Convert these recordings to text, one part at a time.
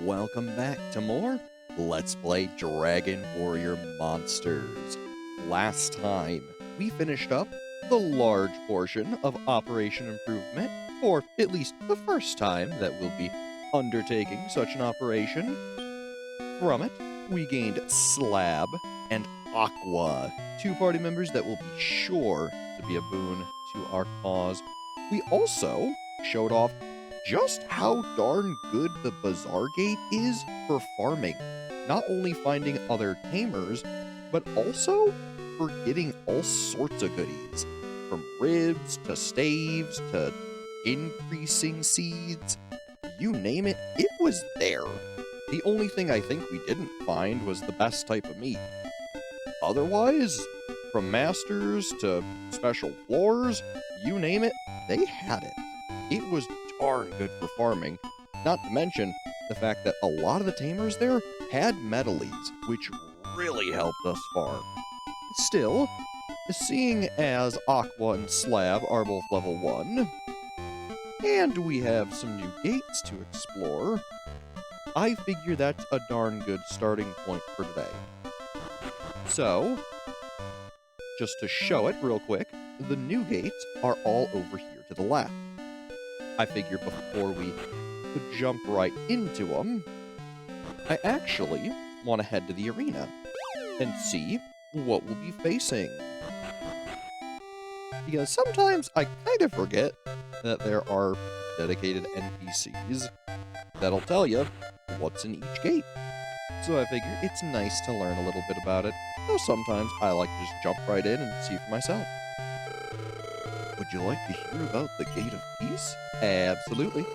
Welcome back to more Let's Play Dragon Warrior Monsters. Last time, we finished up the large portion of Operation Improvement, or at least the first time that we'll be undertaking such an operation. From it, we gained Slab and Aqua, two party members that will be sure to be a boon to our cause. We also showed off just how darn good the Bazaar Gate is for farming. Not only finding other tamers, but also for getting all sorts of goodies. From ribs, to staves, to increasing seeds. You name it, it was there. The only thing I think we didn't find was the best type of meat. Otherwise, from masters to special floors, you name it, they had it. It was darn good for farming, not to mention the fact that a lot of the tamers there had metalies, which really helped us farm. Still, seeing as Aqua and Slab are both level 1, and we have some new gates to explore, I figure that's a darn good starting point for today. So, just to show it real quick, the new gates are all over here to the left. I figure before we jump right into them, I actually want to head to the arena and see what we'll be facing. Because sometimes I kind of forget that there are dedicated NPCs that'll tell you what's in each gate. So I figure it's nice to learn a little bit about it, though sometimes I like to just jump right in and see for myself. Would you like to hear about the Gate of Peace? Absolutely.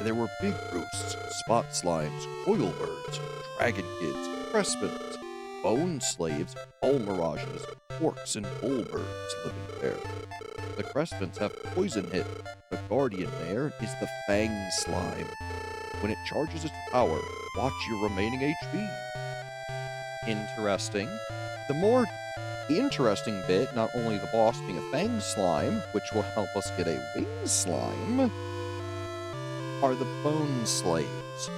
There were big roosts, spot slimes, coil birds, dragon kids, crespins, bone slaves, bull mirages, orcs, and bull birds living there. The crespins have poison hit. The guardian there is the fang slime. When it charges its power, watch your remaining HP. Interesting. The more interesting bit, not only the boss being a fang slime, which will help us get a wing slime, are the bone slaves.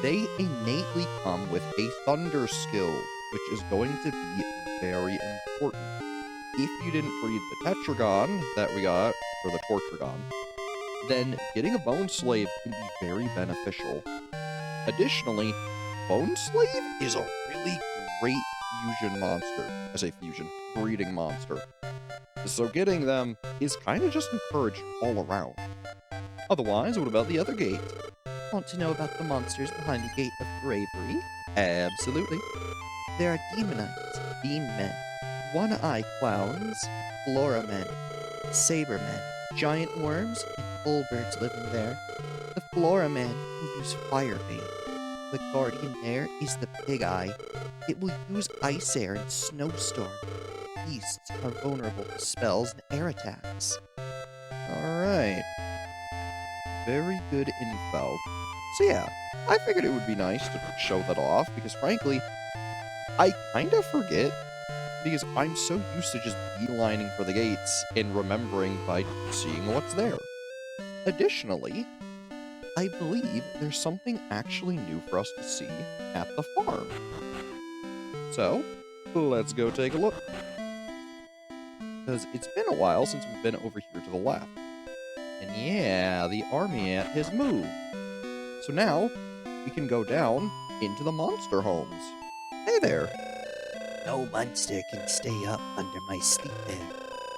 They innately come with a thunder skill, which is going to be very important. If you didn't breed the Tetragon that we got, or the Tortragon, then getting a bone slave can be very beneficial. Additionally, Bone Slave is a really great fusion monster. I say fusion, breeding monster. So getting them is kind of just encouraged all around. Otherwise, what about the other gate? Want to know about the monsters behind the Gate of Bravery? Absolutely. There are demonites, bean men, one-eye clowns, flora men, saber men, giant worms, and bull birds living there. The flora men will use fire bane. The guardian there is the pig eye. It will use ice air and snowstorm. Beasts are vulnerable to spells and air attacks. Alright. Very good info. So yeah, I figured it would be nice to show that off, because frankly, I kind of forget, because I'm so used to just beelining for the gates and remembering by seeing what's there. Additionally, I believe there's something actually new for us to see at the farm. So, let's go take a look. Because it's been a while since we've been over here to the left. And yeah, the army ant has moved. So now, we can go down into the monster homes. Hey there! No monster can stay up under my sleep there,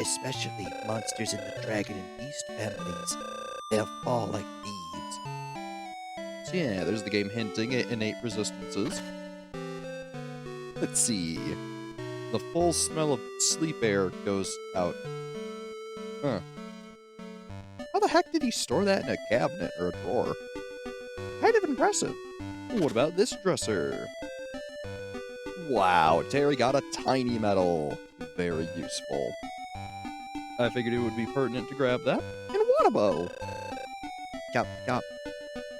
especially monsters in the dragon and beast families. They'll fall like thieves. So yeah, there's the game hinting at innate resistances. Let's see. The full smell of sleep air goes out. Huh. How the heck did he store that in a cabinet or a drawer? Kind of impressive. What about this dresser? Wow, Terry got a tiny medal. Very useful. I figured it would be pertinent to grab that. And what a bow! Chop, chop.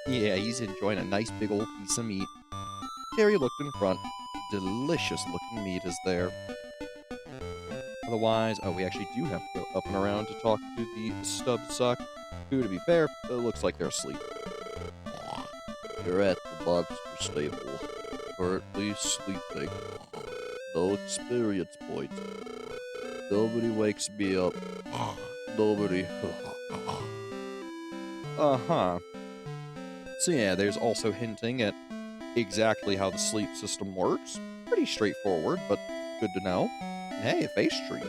Yeah, he's enjoying a nice big old piece of meat. Terry looked in front. Delicious looking meat is there. Otherwise, oh, we actually do have to go up and around to talk to the stub suck, who, to be fair, it looks like they're asleep. You're at the monster stable. Currently sleeping. No experience points. Nobody wakes me up. Nobody. Uh-huh. So yeah, there's also hinting at exactly how the sleep system works. Pretty straightforward, but good to know. Hey, a face tree.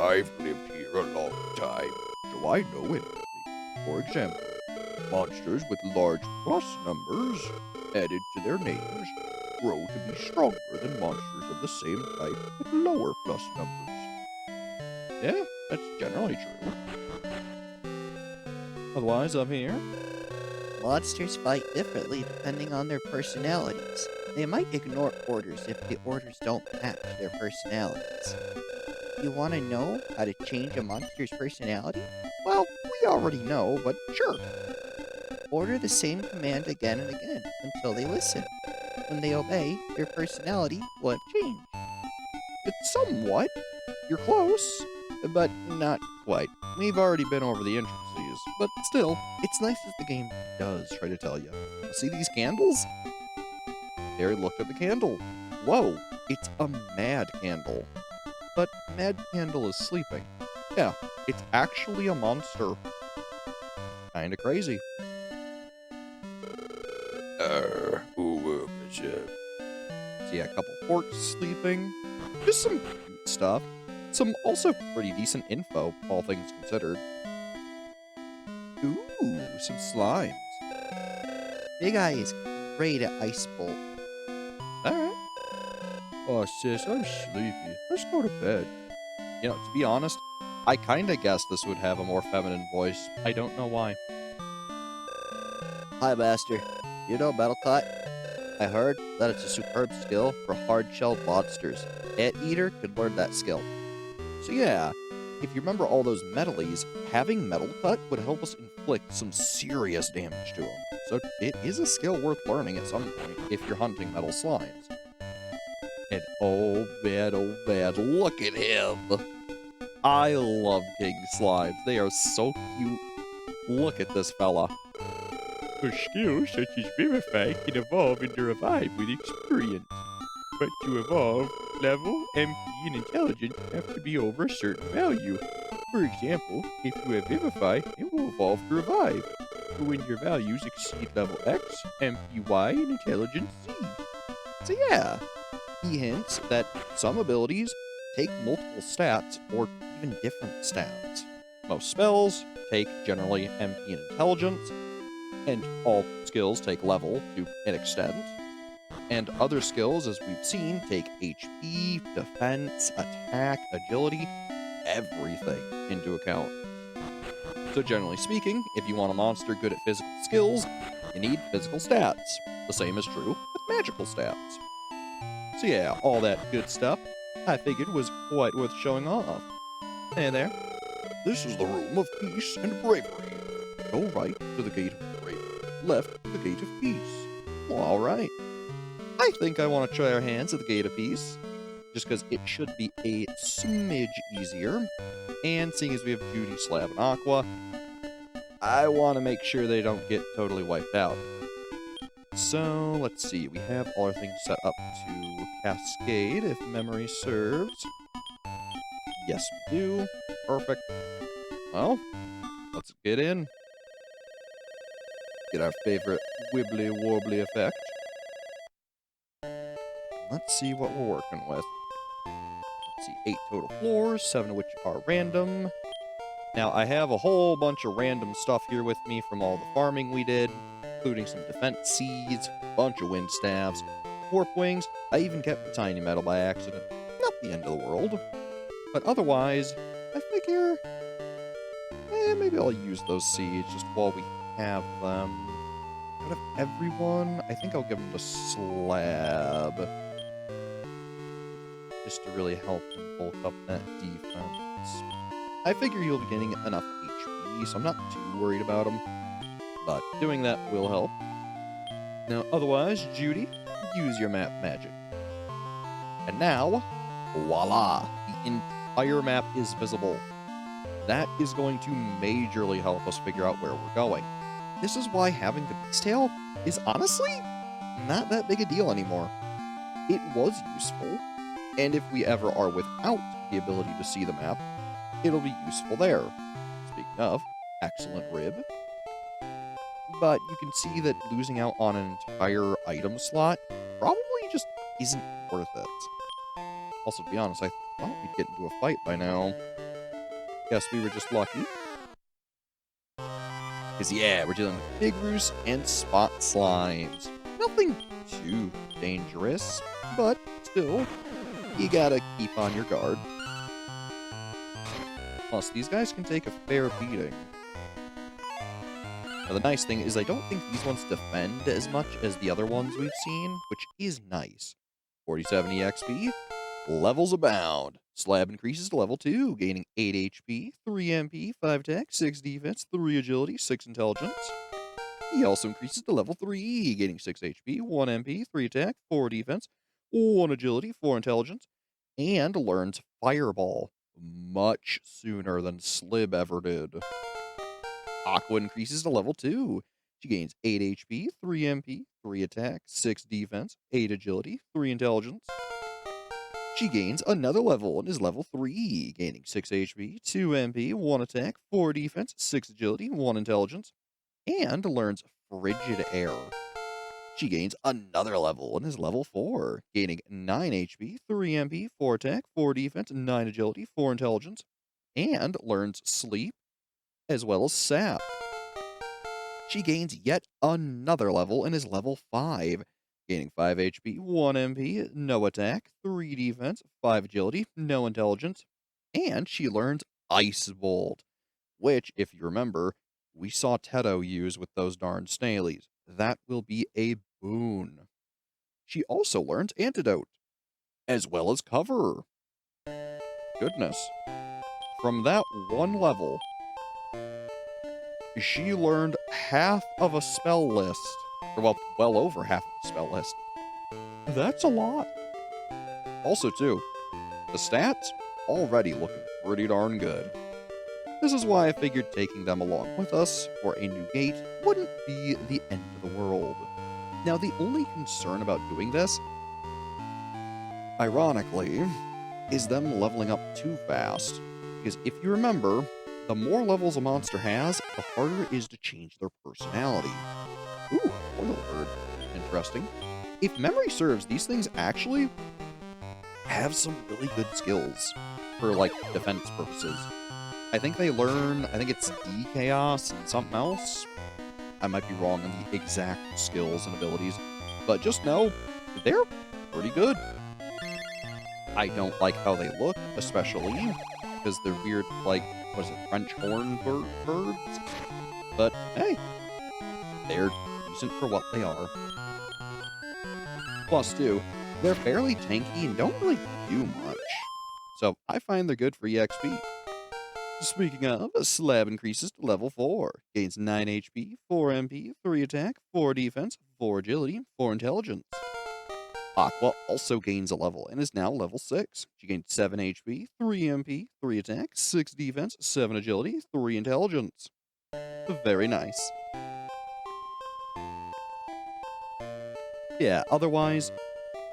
I've lived here a long time, so I know everything. For example, monsters with large plus numbers added to their names grow to be stronger than monsters of the same type with lower plus numbers. Yeah, that's generally true. Otherwise, up here, Monsters fight differently depending on their personalities. They might ignore orders if the orders don't match their personalities. You want to know how to change a monster's personality? Well, we already know, but sure. Order the same command again and again until they listen. When they obey, their personality won't change. it's somewhat. You're close, but not quite. We've already been over the intricacies, but still, it's nice as the game does try to tell you. See these candles? Harry looked at the candle. Whoa, it's a mad candle. But mad candle is sleeping. Yeah, it's actually a monster. Kinda crazy. See a couple forks sleeping. Just some cute stuff. Some also pretty decent info, all things considered. Ooh, some slimes. Big Eye is great at Ice Bolt. Alright. Oh, sis, I'm sleepy. Let's go to bed. You know, to be honest, I kinda guessed this would have a more feminine voice. I don't know why. Hi, Master. You know Metal Cut? I heard that it's a superb skill for hard-shelled monsters. Anteater could learn that skill. So yeah, if you remember all those metalies, having Metal Cut would help us inflict some serious damage to them. So it is a skill worth learning at some point if you're hunting metal slimes. And oh man, look at him! I love king slimes. They are so cute. Look at this fella. A skill such as Vivify can evolve into Revive with experience. But to evolve, level, MP, and intelligence have to be over a certain value. For example, if you have Vivify, it will evolve to Revive. But when your values exceed level X, MP Y, and intelligence Z. So yeah, he hints that some abilities take multiple stats or even different stats. Most spells take generally MP and intelligence, and all skills take level to an extent. And other skills, as we've seen, take HP, defense, attack, agility, everything into account. So generally speaking, if you want a monster good at physical skills, you need physical stats. The same is true with magical stats. So yeah, all that good stuff, I figured was quite worth showing off. Hey there. This is the room of peace and bravery. Go right to the gate of bravery, left to the gate of peace. Well, alright. I think I want to try our hands at the gate of peace, just because it should be a smidge easier. And seeing as we have Judy, Slab, and Aqua, I want to make sure they don't get totally wiped out. So, let's see, we have all our things set up to Cascade, if memory serves. Yes, we do. Perfect. Well, let's get in. Get our favorite wibbly-wobbly effect. Let's see what we're working with. Let's see, 8 total floors, 7 of which are random. Now, I have a whole bunch of random stuff here with me from all the farming we did, including some defense seeds, a bunch of wind staves, warp wings. I even kept the tiny metal by accident. Not the end of the world. But otherwise, I figure, maybe I'll use those seeds just while we have them. Out of everyone, I think I'll give them to Slab. Just to really help him bulk up that defense. I figure he'll be getting enough HP, so I'm not too worried about him. But doing that will help. Now, otherwise, Judy, use your map magic. And now, voila! The entire map is visible. That is going to majorly help us figure out where we're going. This is why having the Beast Tail is honestly not that big a deal anymore. It was useful, and if we ever are without the ability to see the map, it'll be useful there. Speaking of, excellent rib. But you can see that losing out on an entire item slot probably just isn't worth it. Also, to be honest, I thought we'd get into a fight by now. Guess we were just lucky. Because, yeah, we're dealing with Big Roos and Spot Slimes. Nothing too dangerous, but still, you gotta keep on your guard. Plus, these guys can take a fair beating. Now, the nice thing is I don't think these ones defend as much as the other ones we've seen, which is nice. 47 EXP, levels abound. Slab increases to level 2, gaining 8 HP, 3 MP, 5 attack, 6 defense, 3 agility, 6 intelligence. He also increases to level 3, gaining 6 HP, 1 MP, 3 attack, 4 defense, 1 agility, 4 intelligence, and learns Fireball much sooner than Slib ever did. Aqua increases to level 2. She gains 8 HP, 3 MP, 3 attack, 6 defense, 8 agility, 3 intelligence. She gains another level and is level 3, gaining 6 HP, 2 MP, 1 attack, 4 defense, 6 agility, 1 intelligence, and learns Frigid Air. She gains another level and is level 4, gaining 9 HP, 3 MP, 4 attack, 4 defense, 9 agility, 4 intelligence, and learns Sleep as well as Sap. She gains yet another level and is level 5, gaining 5 HP, 1 MP, no attack, 3 defense, 5 agility, no intelligence, and she learns Ice Bolt, which, if you remember, we saw Teto use with those darn snailies. That will be a boon. She also learns Antidote, as well as Cover. Goodness. From that one level, she learned half of a spell list. Or, well over half of the spell list. That's a lot. Also, too, the stats already looking pretty darn good. This is why I figured taking them along with us for a new gate wouldn't be the end of the world. Now, the only concern about doing this, ironically, is them leveling up too fast. Because if you remember, the more levels a monster has, the harder it is to change their personality. Ooh, oil bird. Interesting. If memory serves, these things actually have some really good skills for, like, defense purposes. I think they learn, I think it's D-Chaos and something else. I might be wrong on the exact skills and abilities, but just know they're pretty good. I don't like how they look, especially because they're weird, like, what is it, French horn birds? But hey, they're decent for what they are. Plus, too, they're fairly tanky and don't really do much. So I find they're good for EXP. Speaking of, a slab increases to level 4. Gains 9 HP, 4 MP, 3 attack, 4 defense, 4 agility, 4 intelligence. Aqua also gains a level and is now level 6. She gains 7 HP, 3 MP, 3 attack, 6 defense, 7 agility, 3 intelligence. Very nice. Yeah, otherwise,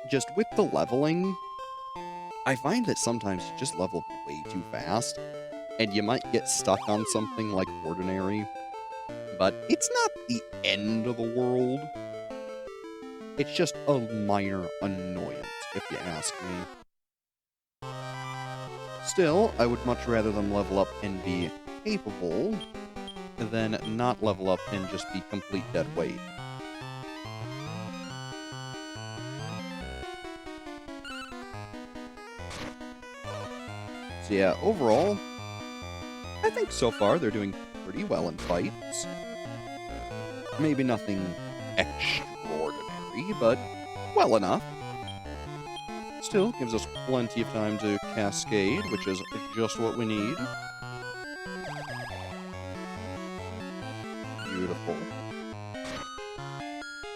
just with the leveling, I find that sometimes you just level way too fast, and you might get stuck on something like Ordinary, but it's not the end of the world. It's just a minor annoyance, if you ask me. Still, I would much rather them level up and be capable than not level up and just be complete dead weight. So yeah, overall, I think so far they're doing pretty well in fights. Maybe nothing extraordinary, but well enough. Still gives us plenty of time to cascade, which is just what we need. Beautiful.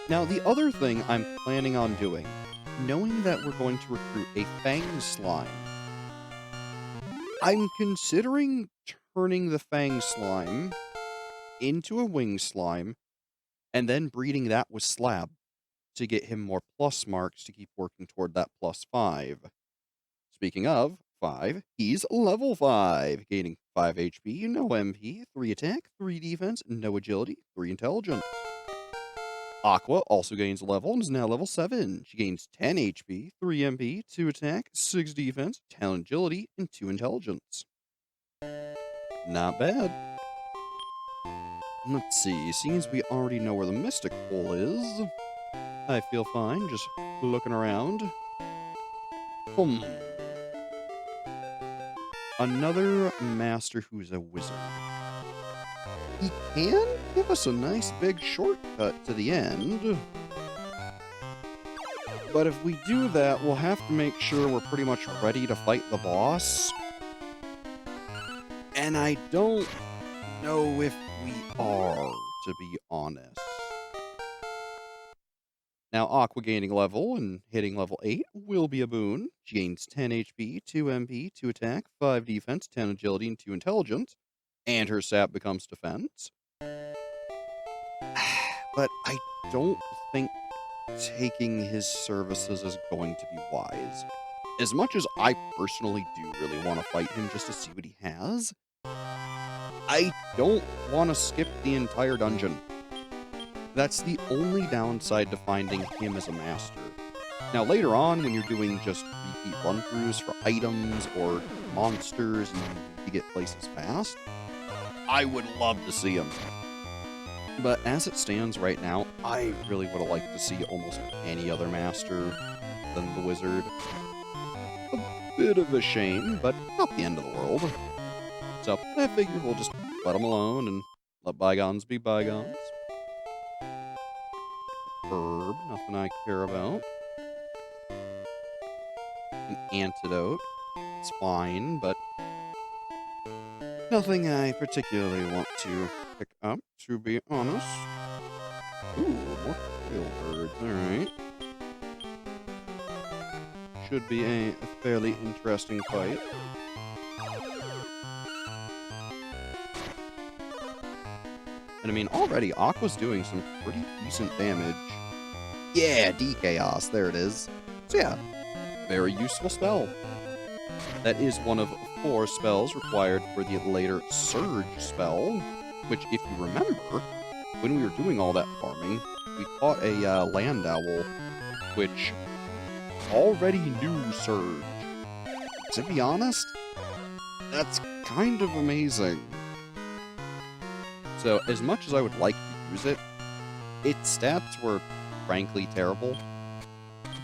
Now, the other thing I'm planning on doing, knowing that we're going to recruit a Fang Slime, I'm considering turning the Fang Slime into a Wing Slime and then breeding that with Slab to get him more plus marks to keep working toward that +5. Speaking of 5, he's level 5, gaining 5 HP, no MP, 3 attack, 3 defense, no agility, 3 intelligence. Aqua also gains a level and is now level 7. She gains 10 HP, 3 MP, 2 attack, 6 defense, 10 agility, and 2 intelligence. Not bad. Let's see, seems we already know where the Mystic Hole is. I feel fine just looking around. Another master who's a wizard. He can give us a nice big shortcut to the end. But if we do that, we'll have to make sure we're pretty much ready to fight the boss. And I don't know if we are, to be honest. Now, Aqua gaining level and hitting level 8 will be a boon. She gains 10 HP, 2 MP, 2 attack, 5 defense, 10 agility, and 2 intelligence. And her sap becomes defense. But I don't think taking his services is going to be wise. As much as I personally do really want to fight him just to see what he has, I don't want to skip the entire dungeon. That's the only downside to finding him as a master. Now later on, when you're doing just repeat run-throughs for items or monsters and you get places fast, I would love to see him. But as it stands right now, I really would have liked to see almost any other master than the wizard. A bit of a shame, but not the end of the world. So I figure we'll just let him alone and let bygones be bygones. Herb, nothing I care about. An antidote, it's fine, but nothing I particularly want to pick up, to be honest. Ooh, more quail birds, alright. Should be a fairly interesting fight. And I mean, already Aqua's doing some pretty decent damage. Yeah, D-Chaos, there it is. So yeah, very useful spell. That is one of 4 spells required for the later Surge spell, which, if you remember, when we were doing all that farming, we fought a land owl, which already knew Surge. To be honest, that's kind of amazing. So, as much as I would like to use it, its stats were frankly terrible.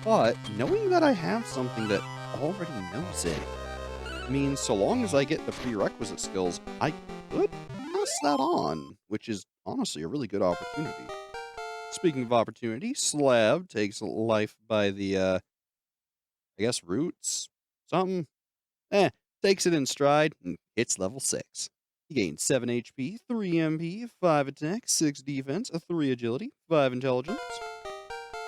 But knowing that I have something that already knows it means so long as I get the prerequisite skills, I could pass that on, which is honestly a really good opportunity. Speaking of opportunity, Slab takes life by the, I guess, roots? Something? Takes it in stride and hits level 6. He gains 7 HP, 3 MP, 5 attack, 6 defense, 3 agility, 5 intelligence.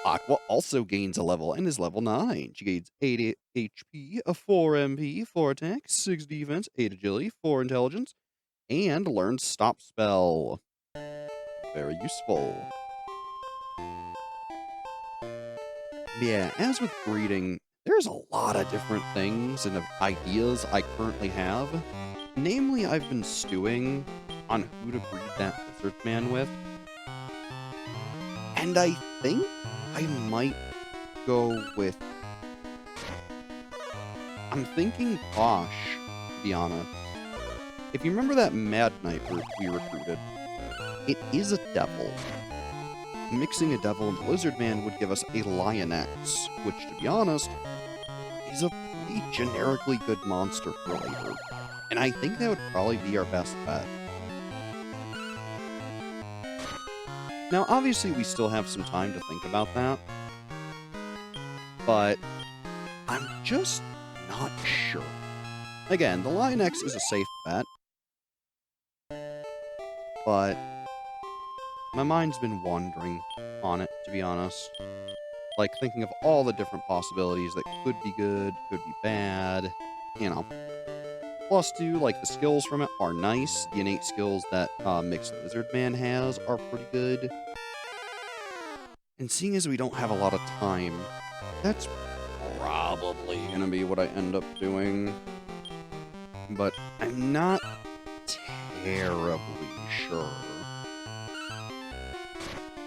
Aqua also gains a level and is level 9. She gains 8 HP, 4 MP, 4 attack, 6 defense, 8 agility, 4 intelligence, and learns Stop Spell. Very useful. Yeah, as with breeding, there's a lot of different things and ideas I currently have. Namely, I've been stewing on who to breed that lizard man with. And I think I might go with... I'm thinking Posh, to be honest. If you remember that Mad Knight we recruited, it is a devil. Mixing a devil and lizard man would give us a Lioness, which, to be honest, is a pretty generically good monster for later. And I think that would probably be our best bet. Now, obviously, we still have some time to think about that. But I'm just not sure. Again, the Lioness is a safe bet. But my mind's been wandering on it, to be honest. Like, thinking of all the different possibilities that could be good, could be bad, you know. Plus, too, like, the skills from it are nice. The innate skills that Mixed Lizard Man has are pretty good. And seeing as we don't have a lot of time, that's probably gonna be what I end up doing. But I'm not terribly sure.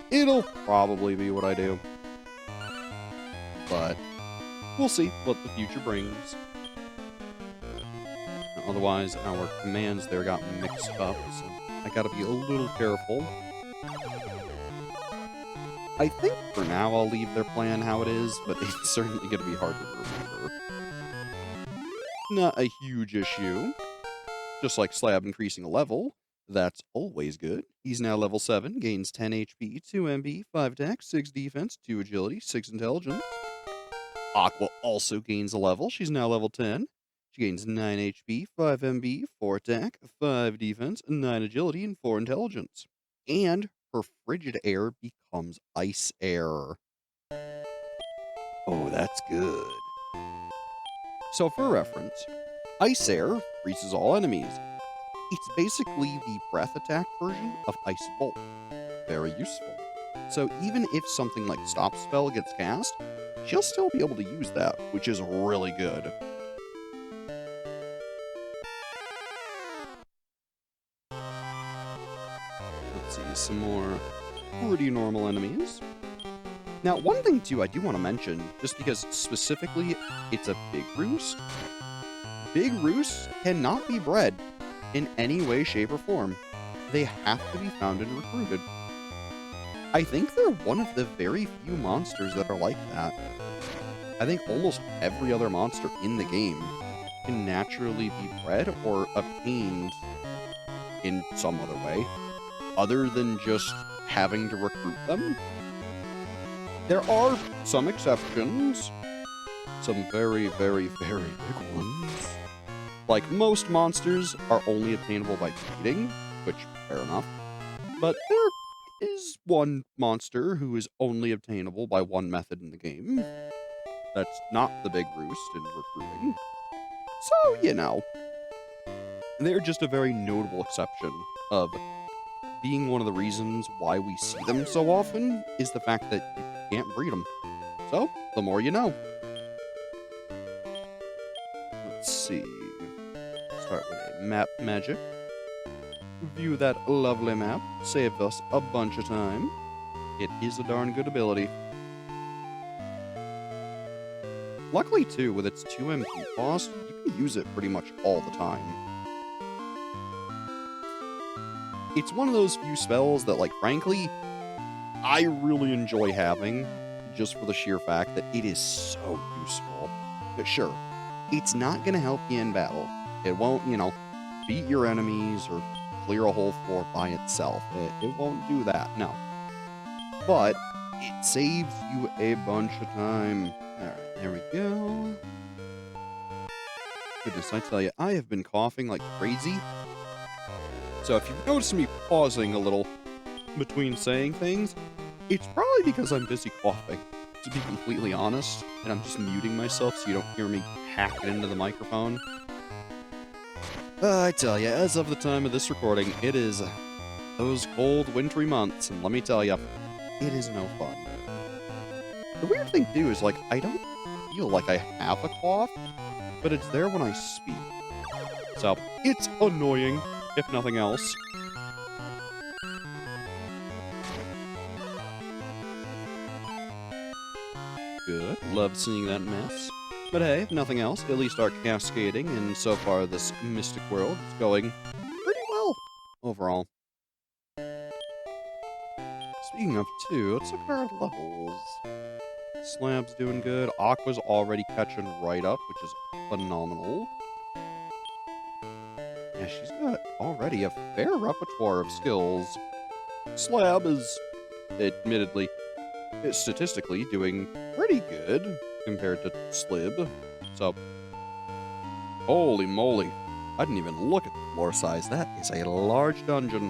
It'll probably be what I do. But we'll see what the future brings. Otherwise, our commands there got mixed up, so I gotta be a little careful. I think for now I'll leave their plan how it is, but it's certainly gonna be hard to remember. Not a huge issue. Just like Slab increasing a level, that's always good. He's now level 7, gains 10 HP, 2 MB, 5 attack, 6 defense, 2 agility, 6 intelligence. Aqua also gains a level. She's now level 10. She gains 9 HP, 5 MB, 4 attack, 5 defense, 9 agility, and 4 intelligence. And her frigid air becomes ice air. Oh, that's good. So for reference, ice air freezes all enemies. It's basically the breath attack version of Ice Bolt. Very useful. So even if something like Stop Spell gets cast, she'll still be able to use that, which is really good. Let's see, some more pretty normal enemies. Now, one thing too I do want to mention, just because specifically it's a big roost, big roosts cannot be bred in any way, shape, or form. They have to be found and recruited. I think they're one of the very few monsters that are like that. I think almost every other monster in the game can naturally be bred or obtained in some other way, other than just having to recruit them. There are some exceptions, some very, very, very big ones. Like, most monsters are only obtainable by breeding, which, fair enough. But there is one monster who is only obtainable by one method in the game. That's not the big roost in recruiting. So, you know, they're just a very notable exception of being one of the reasons why we see them so often is the fact that you can't breed them. So, the more you know. Let's see. Start with a map magic. View that lovely map. Saved us a bunch of time. It is a darn good ability. Luckily, too, with its 2 MP cost, you can use it pretty much all the time. It's one of those few spells that, like, frankly, I really enjoy having, just for the sheer fact that it is so useful. But sure, it's not going to help you in battle. It won't, you know, beat your enemies or clear a whole floor by itself. It won't do that, no. But it saves you a bunch of time. Alright, there we go. Goodness, I tell you, I have been coughing like crazy. So if you've noticed me pausing a little between saying things, it's probably because I'm busy coughing, to be completely honest, and I'm just muting myself so you don't hear me hack it into the microphone. I tell you, as of the time of this recording, it is those cold, wintry months, and let me tell you, it is no fun. The weird thing, too, is, like, I don't feel like I have a cough, but it's there when I speak. So, it's annoying, if nothing else. Good. Love seeing that mess. But hey, if nothing else, at least our cascading, and so far this Mystic World is going pretty well, overall. Speaking of two, let's look at our levels. Slab's doing good. Aqua's already catching right up, which is phenomenal. Yeah, she's got already a fair repertoire of skills. Slab is, admittedly, statistically doing pretty good compared to Slib. So, holy moly. I didn't even look at the floor size. That is a large dungeon.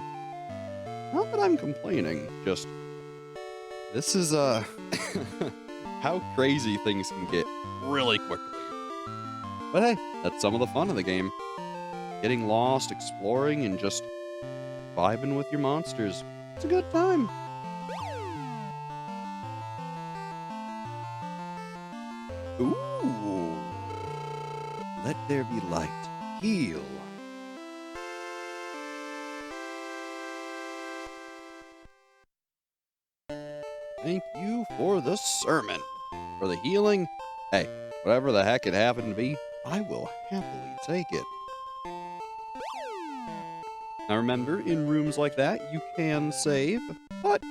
Not that I'm complaining, just this is how crazy things can get really quickly. But hey, that's some of the fun of the game. Getting lost, exploring, and just vibing with your monsters. It's a good time. Ooh. Let there be light. Heal. Thank you for the sermon. For the healing, hey, whatever the heck it happened to be, I will happily take it. Now remember, in rooms like that, you can save, but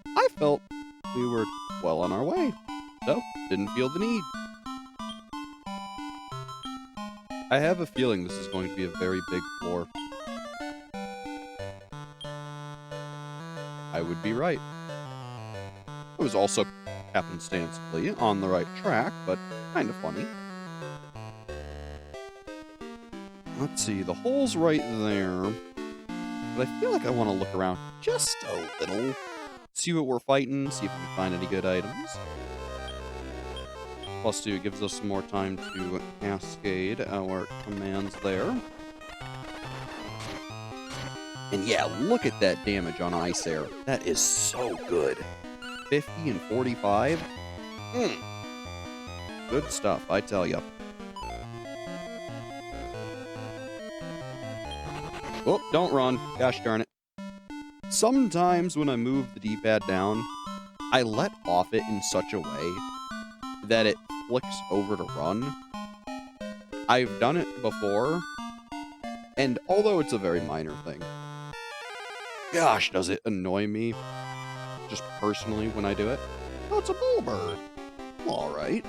I felt we were well on our way, so didn't feel the need. I have a feeling this is going to be a very big floor. I would be right. It was also happenstancely on the right track, but kind of funny. Let's see, the hole's right there. But I feel like I want to look around just a little. See what we're fighting, see if we can find any good items. +2 gives us some more time to cascade our commands there. And yeah, look at that damage on Ice Air. That is so good. 50 and 45. Good stuff, I tell ya. Oh, don't run. Gosh darn it. Sometimes when I move the D-pad down, I let off it in such a way that it flicks over to run. I've done it before, and although it's a very minor thing, gosh, does it annoy me, just personally, when I do it. Oh, it's a bullbird. Alright.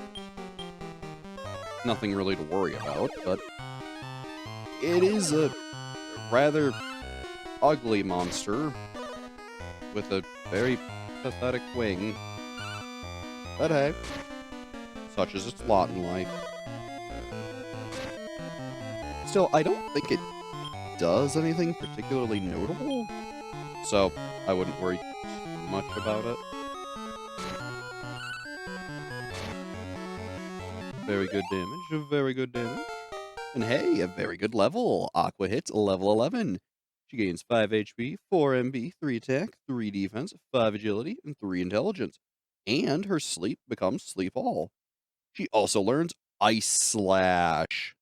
Nothing really to worry about, but it is a rather ugly monster with a very pathetic wing. But hey, such is its lot in life. Still, I don't think it does anything particularly notable, so I wouldn't worry too much about it. Very good damage, very good damage. And hey, a very good level. Aqua hits level 11. She gains 5 HP, 4 MB, 3 attack, 3 defense, 5 agility, and 3 intelligence. And her sleep becomes Sleep All. She also learns Ice Slash.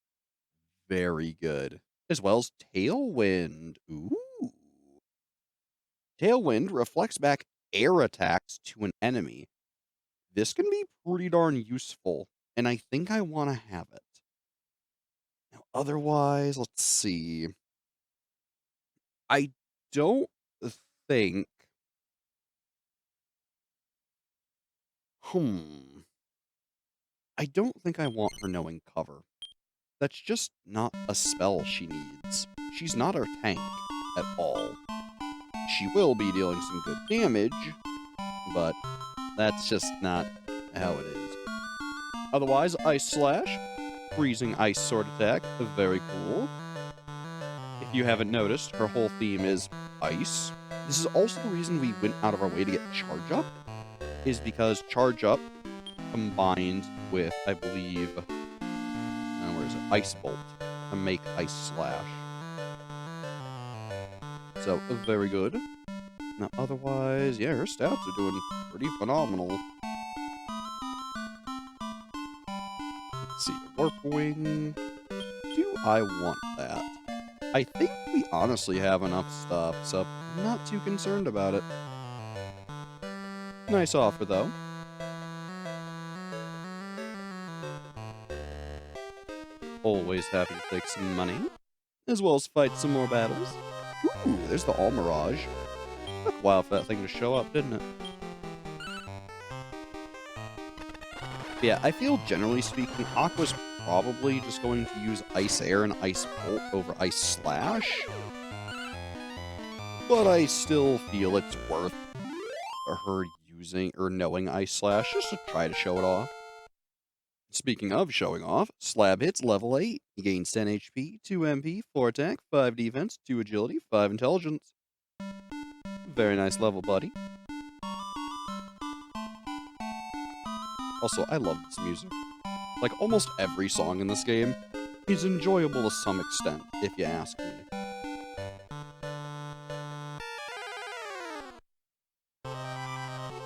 Very good. As well as Tailwind. Ooh. Tailwind reflects back air attacks to an enemy. This can be pretty darn useful, and I think I want to have it. Now, otherwise, let's see. I don't think... I don't think I want her knowing cover. That's just not a spell she needs. She's not our tank at all. She will be dealing some good damage, but that's just not how it is. Otherwise, Ice Slash, freezing ice sword attack, very cool. If you haven't noticed, her whole theme is ice. This is also the reason we went out of our way to get Charge Up, is because Charge Up combined with, I believe, where is it? Ice Bolt to make Ice Slash. So, very good. Now, otherwise, yeah, her stats are doing pretty phenomenal. Let's see, Warp Wing. Do I want that? I think we honestly have enough stuff, so I'm not too concerned about it. Nice offer, though. Always happy to take some money, as well as fight some more battles. Ooh, there's the All Mirage. Took a while for that thing to show up, didn't it? Yeah, I feel generally speaking, Aqua's probably just going to use Ice Air and Ice Bolt over Ice Slash. But I still feel it's worth her using or knowing Ice Slash just to try to show it off. Speaking of showing off, Slab hits level 8. He gains 10 HP, 2 MP, 4 attack, 5 defense, 2 agility, 5 intelligence. Very nice level, buddy. Also, I love this music. Like, almost every song in this game is enjoyable to some extent, if you ask me.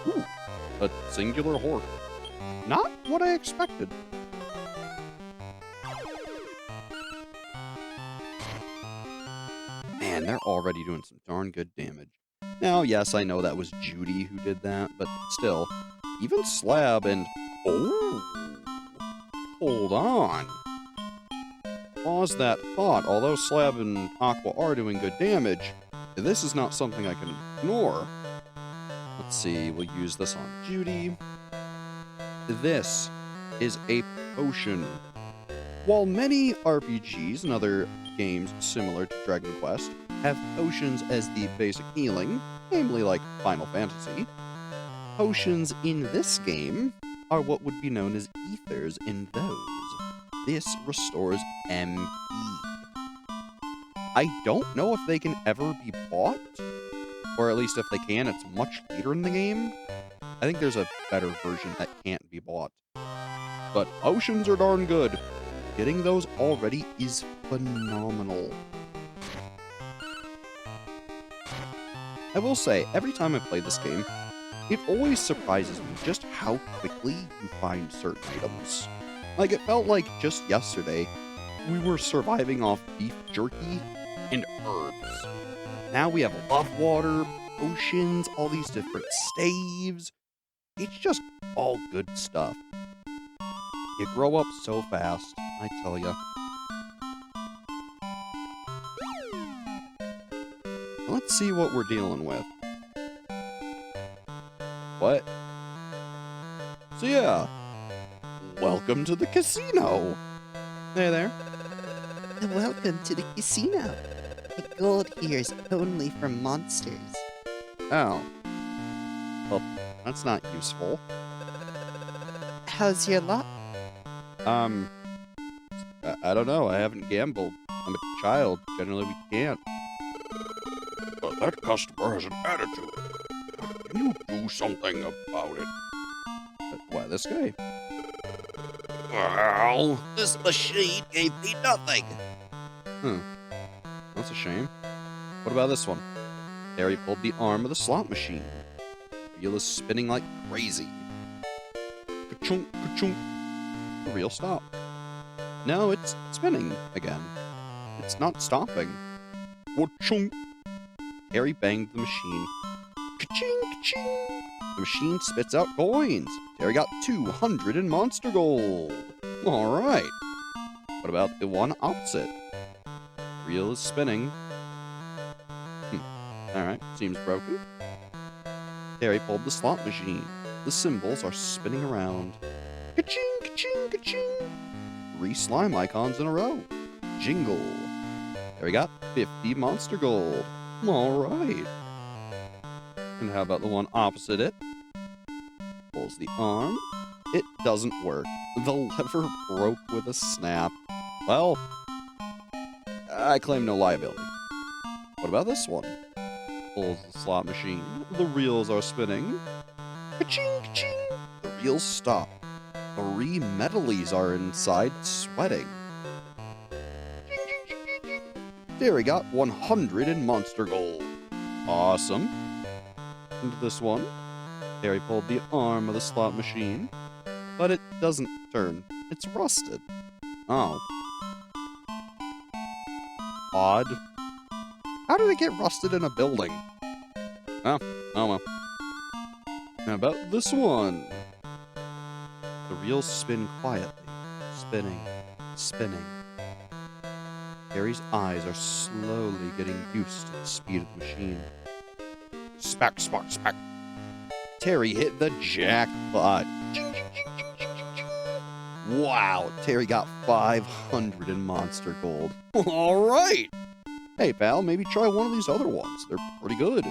Ooh, a singular Hork. Not what I expected. Man, they're already doing some darn good damage. Now, yes, I know that was Judy who did that, but still, even Slab and... Oh! Hold on. Pause that thought. Although Slab and Aqua are doing good damage, this is not something I can ignore. Let's see, we'll use this on Judy. This is a potion. While many RPGs and other games similar to Dragon Quest have potions as the basic healing, namely like Final Fantasy, potions in this game are what would be known as ethers in those. This restores MP. I don't know if they can ever be bought, or at least if they can, it's much later in the game. I think there's a better version that can't be bought. But potions are darn good. Getting those already is phenomenal. I will say, every time I play this game, it always surprises me just how quickly you find certain items. Like, it felt like just yesterday, we were surviving off beef jerky and herbs. Now we have love water, potions, all these different staves. It's just all good stuff. You grow up so fast, I tell ya. Let's see what we're dealing with. What? So yeah, welcome to the casino. Hey there. Welcome to the casino. The gold here is only for monsters. Oh. Well, that's not useful. How's your luck? I don't know. I haven't gambled. I'm a child. Generally, we can't. But that customer has an attitude. Can you do something about it? Why, this guy? Well, this machine gave me nothing. That's a shame. What about this one? Harry pulled the arm of the slot machine. Wheel is spinning like crazy. Ka-chunk, ka-chunk. The reel stopped. No, it's spinning again. It's not stopping. Ka-chunk. Harry banged the machine. Ka-ching, ka-ching. The machine spits out coins. Harry got 200 in monster gold. All right. What about the one opposite? Reel is spinning. All right, seems broken. Harry pulled the slot machine. The symbols are spinning around. Ka-ching, ka-ching, ka-ching. 3 slime icons in a row. Jingle. Harry got 50 monster gold. All right. And how about the one opposite it? Pulls the arm. It doesn't work. The lever broke with a snap. Well, I claim no liability. What about this one? Pulls the slot machine. The reels are spinning. Ka-ching, ka-ching. The reels stop. 3 metalies are inside, sweating. There, he got 100 in monster gold. Awesome. And this one. Harry pulled the arm of the slot machine, but it doesn't turn. It's rusted. Oh. Odd. How did it get rusted in a building? Oh well. How about this one? The reels spin quietly, spinning, spinning. Harry's eyes are slowly getting used to the speed of the machine. Smack, smack, smack. Terry hit the jackpot. Ching, ching, ching, ching, ching, ching, ching. Wow, Terry got 500 in monster gold. All right. Hey, pal, maybe try one of these other ones. They're pretty good.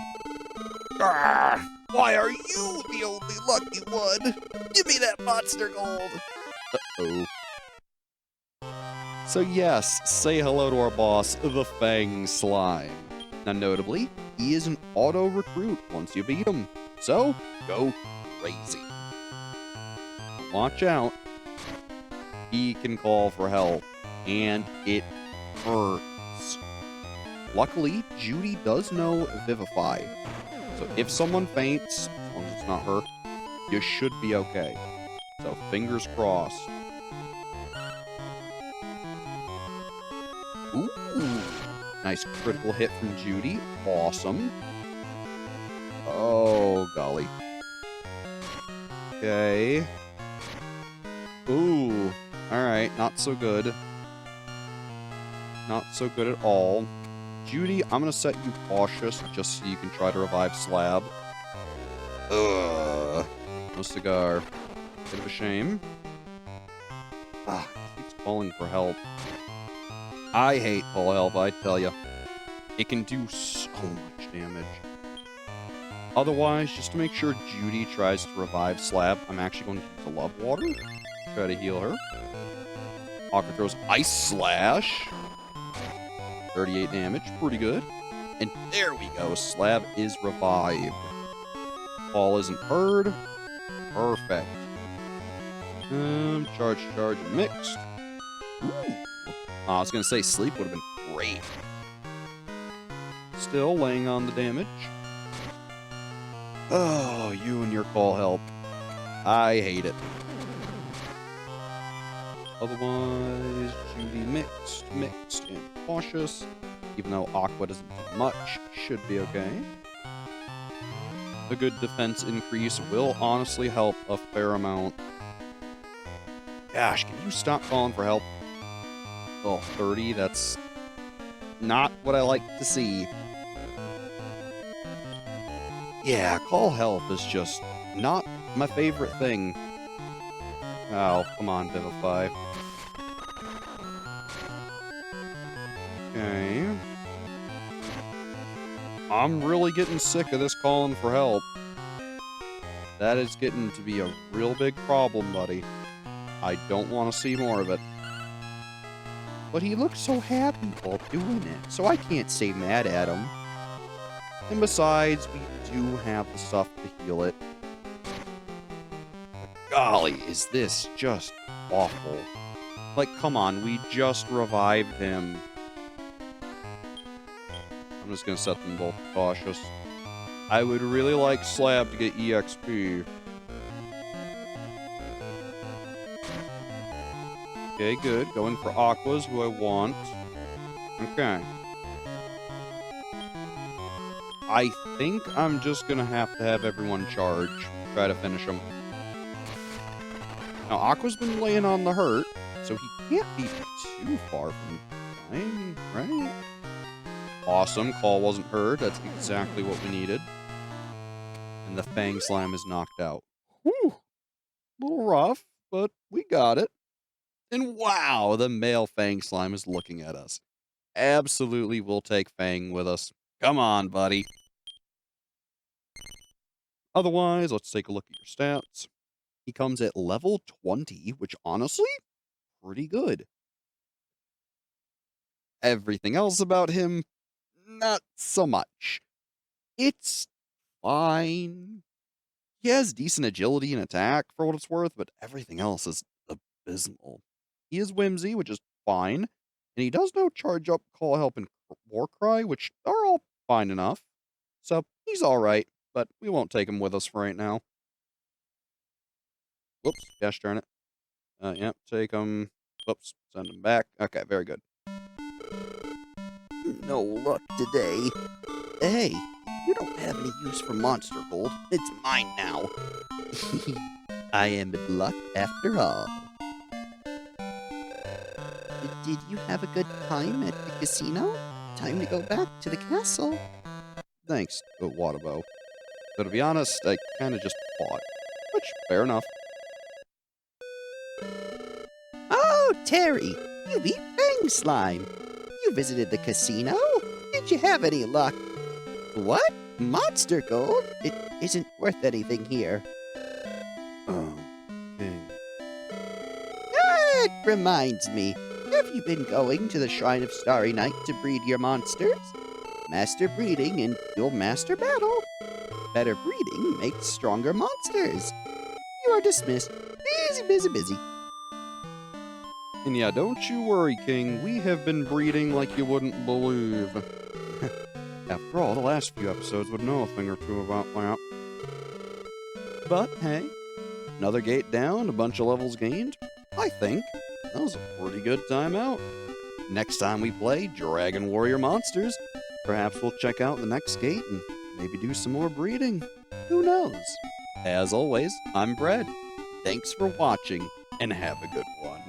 Why are you the only lucky one? Give me that monster gold. Uh-oh. So yes, say hello to our boss, the Fang Slime. Now notably, he is an auto-recruit once you beat him. So, go crazy. Watch out. He can call for help, and it hurts. Luckily, Judy does know Vivify. So if someone faints, as long as it's not her, you should be okay. So fingers crossed. Ooh. Nice critical hit from Judy. Awesome. Oh, golly. Okay. Ooh. Alright, not so good. Not so good at all. Judy, I'm gonna set you cautious just so you can try to revive Slab. Ugh. No cigar. Bit of a shame. Ah, he keeps calling for help. I hate full help, I tell ya. It can do so much damage. Otherwise, just to make sure Judy tries to revive Slab, I'm actually going to use the Love Water. Try to heal her. Aqua throws Ice Slash. 38 damage, pretty good. And there we go, Slab is revived. Call isn't heard. Perfect. Charge, mixed. Ooh. I was gonna say sleep would have been great. Still laying on the damage. Oh, you and your call help. I hate it. Otherwise, Judy mixed, and cautious. Even though Aqua doesn't do much, should be okay. A good defense increase will honestly help a fair amount. Gosh, can you stop calling for help? Oh, 30, that's not what I like to see. Yeah, call help is just not my favorite thing. Oh, come on, Vivify. Okay. I'm really getting sick of this calling for help. That is getting to be a real big problem, buddy. I don't want to see more of it. But he looks so happy while doing it, so I can't stay mad at him. And besides, we do have the stuff to heal it. But golly, is this just awful. Like, come on, we just revived him. I'm just gonna set them both cautious. I would really like Slab to get EXP. Okay, good. Going for Aquas, who I want. Okay. I think I'm just gonna have to have everyone charge. Try to finish him. Now, Aqua's been laying on the hurt, so he can't be too far from dying, right? Awesome. Call wasn't heard. That's exactly what we needed. And the Fang Slime is knocked out. Whew. A little rough, but we got it. And wow, the male Fang Slime is looking at us. Absolutely, we'll take Fang with us. Come on, buddy. Otherwise, let's take a look at your stats. He comes at level 20, which honestly, pretty good. Everything else about him, not so much. It's fine. He has decent agility and attack for what it's worth, but everything else is abysmal. He is whimsy, which is fine, and he does know charge up, call help, and war cry, which are all fine enough. So he's alright, but we won't take him with us for right now. Whoops, gosh darn it. Yep, take him. Whoops, send him back. Okay, very good. No luck today. Hey, you don't have any use for monster gold. It's mine now. I am in luck after all. Did you have a good time at the casino? Time to go back to the castle. Thanks, Waterbow. But to be honest, I kind of just fought. Which, fair enough. Oh, Terry, you beat Fang Slime. You visited the casino? Did you have any luck? What? Monster gold? It isn't worth anything here. Oh, okay. It reminds me. Have you been going to the Shrine of Starry Night to breed your monsters? Master breeding and you'll master battle. Better breeding makes stronger monsters. You are dismissed. Busy. And yeah, don't you worry, King. We have been breeding like you wouldn't believe. After all, the last few episodes would know a thing or two about that. But hey, Another gate down, a bunch of levels gained. I think that was a pretty good time out. Next time we play Dragon Warrior Monsters, perhaps we'll check out the next gate and maybe do some more breeding. Who knows? As always, I'm Brad. Thanks for watching, and have a good one.